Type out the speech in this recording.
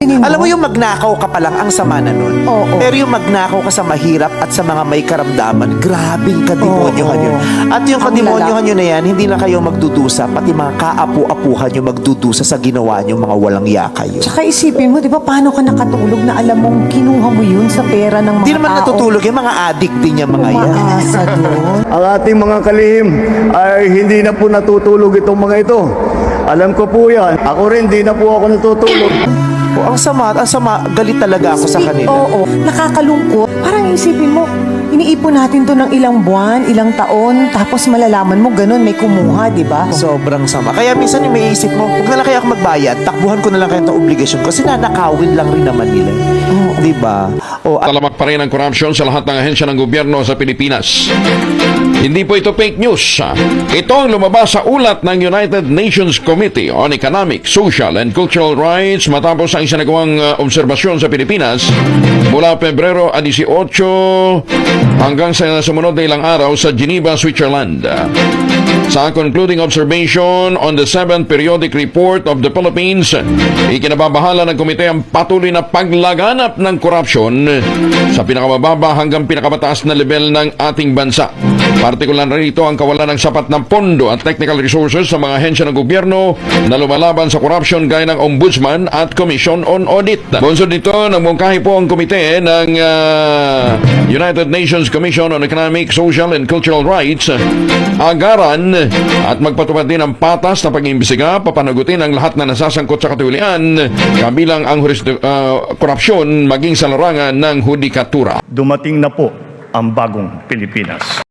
tingin mo? Alam mo yung magnakaw ka pa lang ang sama na nun. Oo. Pero yung magnakaw ka sa mahirap at sa mga may karamdaman, grabing kademonyohan Oo. yun. At yung Ang kademonyohan nyo na yan, hindi na kayo magdudusa, pati mga kaapu-apuhan yung magdudusa sa ginawa nyo, mga walang yaka yun. Tsaka isipin mo, di ba, paano ka nakatulog na alam mong kinuha mo yun sa pera ng mga Hindi naman tao? natutulog yung mga addict din yung mga yan. Umaasa doon. Ang ating mga kalihim ay hindi na po natutulog itong mga ito. Alam ko po yan. Ako rin, di na po ako natutulog. O, ang sama, galit talaga ako sa kanila. Oo, nakakalungkot. Parang isipin mo, iniipon natin to ng ilang buwan, ilang taon, tapos malalaman mo ganun, may kumuha, di ba? Sobrang sama. Kaya minsan yung may isip mo, huwag na lang kaya ako magbayad, takbuhan ko na lang kayo ng obligasyon kasi nanakawin lang rin naman nila. Di ba? O, at Talamak pa rin ang korupsyon sa lahat ng ahensya ng gobyerno sa Pilipinas. Hindi po ito fake news. Ito ang lumabas sa ulat ng United Nations Committee on Economic, Social and Cultural Rights matapos ang isinagawang obserbasyon sa Pilipinas mula Pebrero 18 hanggang sa sumunod na ilang araw sa Geneva, Switzerland. Sa concluding observation on the 7th Periodic Report of the Philippines, ikinababahala ng komite ang patuloy na paglaganap ng korupsyon sa pinakamababa hanggang pinakamataas na level ng ating bansa. Partikular na rito ang kawalan ng sapat ng pondo at technical resources sa mga ahensya ng gobyerno na lumalaban sa korupsyon gaya ng Ombudsman at Commission on Audit. Bunsod nito, nagmungkahi po ang komite ng United Nations Commission on Economic, Social and Cultural Rights agaran at magpatupad din ang patas na pag-iimbestiga, papanagutin ang lahat na nasasangkot sa katiwalian kabilang ang korupsyon maging sa larangan ng hudikatura. Dumating na po ang bagong Pilipinas.